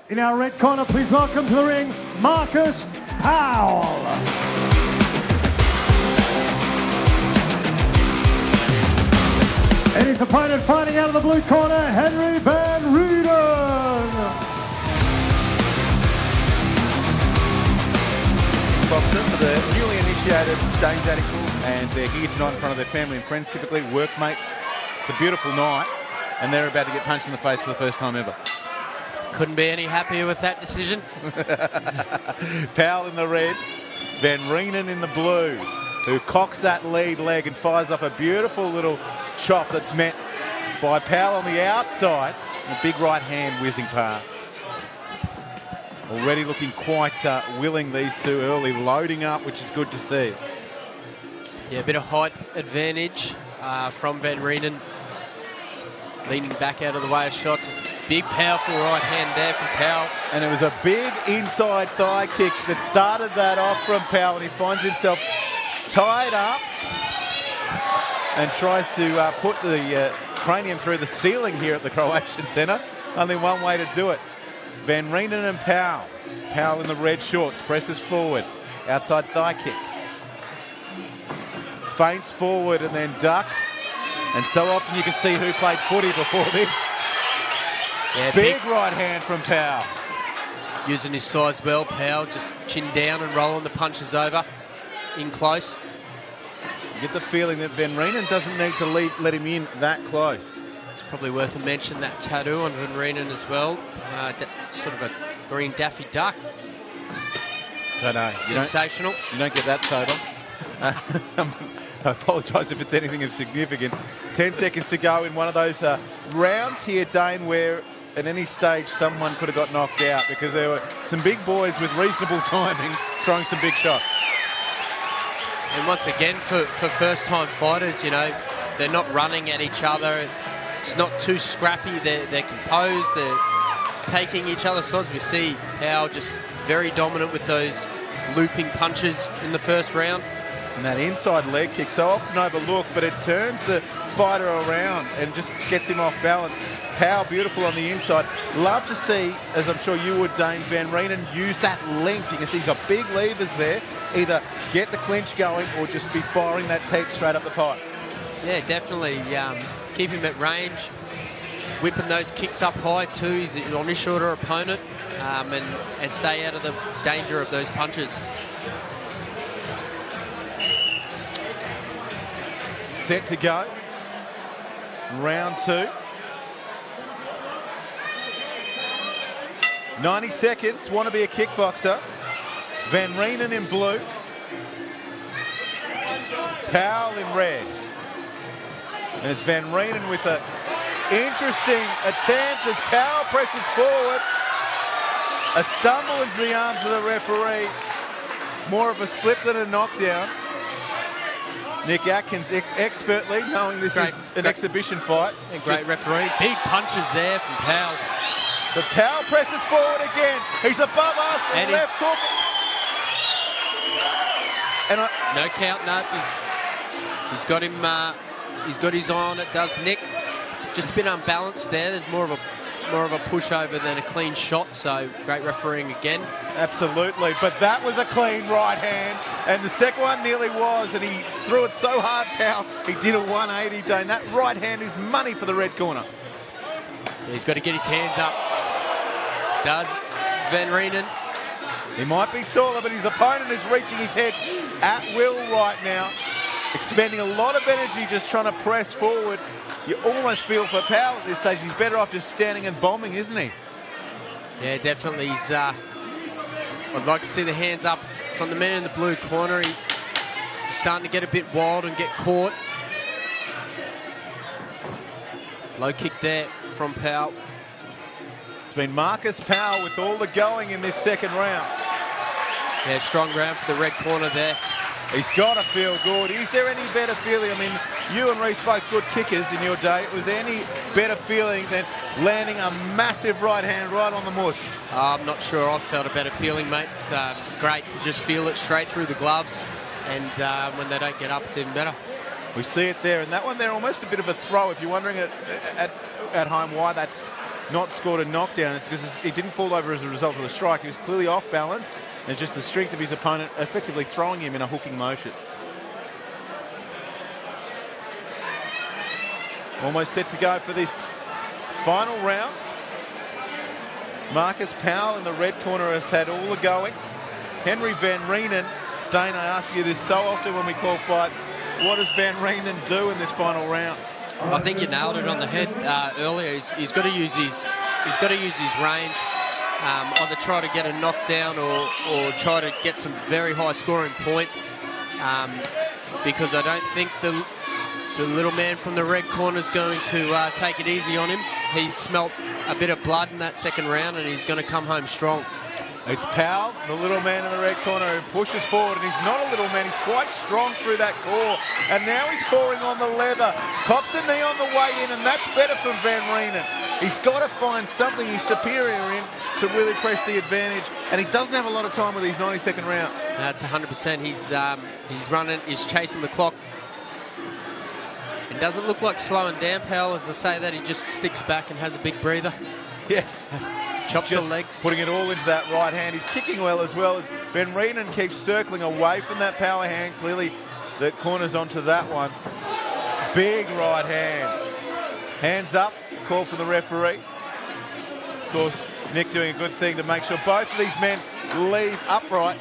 In our red corner, please welcome to the ring, Marcus Powell. And his opponent fighting out of the blue corner, Henry Van Reenen. Boxer for the newly initiated Danes Article, and they're here tonight in front of their family and friends, typically workmates. It's a beautiful night, and they're about to get punched in the face for the first time ever. Couldn't be any happier with that decision. Powell in the red, Van Reenen in the blue, who cocks that lead leg and fires off a beautiful little chop that's met by Powell on the outside, and a big right hand whizzing past. Already looking quite willing, these two, early loading up, which is good to see. Yeah, a bit of height advantage from Van Reenen. Leaning back out of the way of shots. Big, powerful right hand there from Powell. And it was a big inside thigh kick that started that off from Powell, and he finds himself tied up and tries to put the cranium through the ceiling here at the Croatian Centre. Only one way to do it. Van Reenen and Powell. Powell in the red shorts, presses forward. Outside thigh kick. Feints forward and then ducks. And so often you can see who played footy before this. Yeah, big right hand from Powell. Using his size well, Powell just chin down and rolling the punches over. In close. You get the feeling that Van Reenen doesn't need to let him in that close. It's probably worth a mention, that tattoo on Van Reenen as well. Sort of a green Daffy Duck. Don't know. Sensational. You don't get that photo. I apologise if it's anything of significance. 10 seconds to go in one of those rounds here, Dane, where at any stage someone could have got knocked out, because there were some big boys with reasonable timing throwing some big shots. And once again, for first-time fighters, you know, they're not running at each other. It's not too scrappy. They're composed. They're taking each other's sides. We see Powell just very dominant with those looping punches in the first round. And that inside leg kick, so often overlooked, but it turns the fighter around and just gets him off balance. Powell beautiful on the inside. Love to see, as I'm sure you would, Dane, Van Reenen use that length. You can see he's got big levers there. Either get the clinch going or just be firing that teep straight up the pipe. Yeah, definitely. Keep him at range. Whipping those kicks up high too. He's on his shorter opponent, and stay out of the danger of those punches. Set to go. Round two. 90 seconds. Want to be a kickboxer. Van Reenen in blue. Powell in red. And it's Van Reenen with an interesting attempt as Powell presses forward. A stumble into the arms of the referee. More of a slip than a knockdown. Nick Atkins expertly, knowing this is an exhibition fight. And great referee. Big punches there from Powell. But Powell presses forward again. He's above us. And left hook. And no count, no. He's got him. He's got his eye on it. Does Nick. Just a bit unbalanced there. There's more of a pushover than a clean shot. So great refereeing again. Absolutely. But that was a clean right hand, and the second one nearly was, and he threw it so hard, Powell. He did a 180, Dane. That right hand is money for the red corner. Yeah, he's got to get his hands up. Does Van Reenen. He might be taller, but his opponent is reaching his head at will right now, expending a lot of energy just trying to press forward. You almost feel for Powell at this stage, he's better off just standing and bombing, isn't he? Yeah, definitely. I'd like to see the hands up from the man in the blue corner. He's starting to get a bit wild and get caught. Low kick there from Powell. It's been Marcus Powell with all the going in this second round. Yeah, strong round for the red corner there. He's got to feel good. Is there any better feeling? I mean, you and Reese both good kickers in your day. Was there any better feeling than landing a massive right hand right on the mush? I'm not sure I've felt a better feeling, mate. It's great to just feel it straight through the gloves, and when they don't get up, it's even better. We see it there, and that one there almost a bit of a throw. If you're wondering at home why that's not scored a knockdown, it's because he didn't fall over as a result of the strike. He was clearly off balance, and it's just the strength of his opponent effectively throwing him in a hooking motion. Almost set to go for this final round. Marcus Powell in the red corner has had all the going. Henry Van Reenen, Dane, I ask you this so often when we call fights, what does Van Reenen do in this final round? I think you nailed it on the head earlier. He's got to use his range, either try to get a knockdown or try to get some very high scoring points. Because I don't think the little man from the red corner is going to take it easy on him. He smelt a bit of blood in that second round, and he's going to come home strong. It's Powell, the little man in the red corner, who pushes forward, and he's not a little man, he's quite strong through that core, and now he's pouring on the leather, cops a knee on the way in, and that's better from Van Reenen. He's got to find something he's superior in to really press the advantage, and he doesn't have a lot of time with these 92nd round. That's 100%. He's running, he's chasing the clock. It doesn't look like slowing down, Powell. As I say that, he just sticks back and has a big breather. Yes. Chops the legs. Putting it all into that right hand. He's kicking well as Van Reenen keeps circling away from that power hand. Clearly, the corner's onto that one. Big right hand. Hands up, call for the referee. Of course, Nick doing a good thing to make sure both of these men leave upright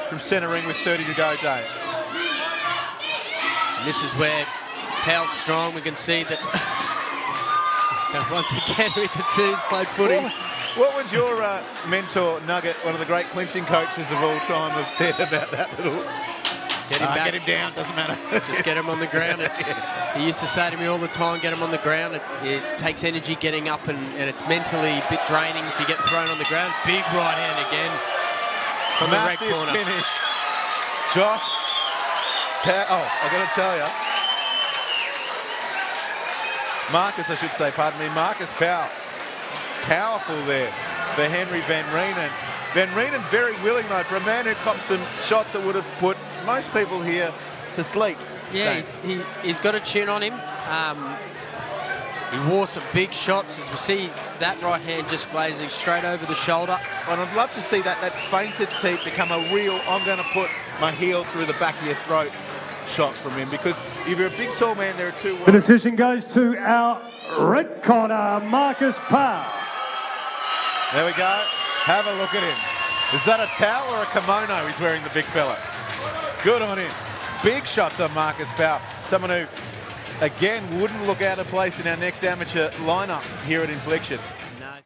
from centre ring with 30 to go, Dave. And this is where Powell's strong. We can see that once again we can see he's played footy. What would your mentor, Nugget, one of the great clinching coaches of all time, have said about that little... Get him back. Get him down, doesn't matter. Just get him on the ground. Yeah. He used to say to me all the time, get him on the ground. It takes energy getting up, and it's mentally a bit draining if you get thrown on the ground. Big right hand again from the red corner. Finish. Josh, I got to tell you. Marcus, I should say, pardon me, Marcus Powell. Powerful there for Henry Van Reenen. Van Reenen very willing, though, for a man who copped some shots that would have put most people here to sleep. Yeah, he's got a tune on him. He wore some big shots, as we see that right hand just glazing straight over the shoulder. And I'd love to see that fainted teeth become a real, I'm going to put my heel through the back of your throat shot from him, because if you're a big, tall man, there are two... The decision goes to our red corner, Marcus Powell. There we go. Have a look at him. Is that a towel or a kimono he's wearing, the big fella? Good on him. Big shots on Marcus Powell. Someone who, again, wouldn't look out of place in our next amateur lineup here at Infliction.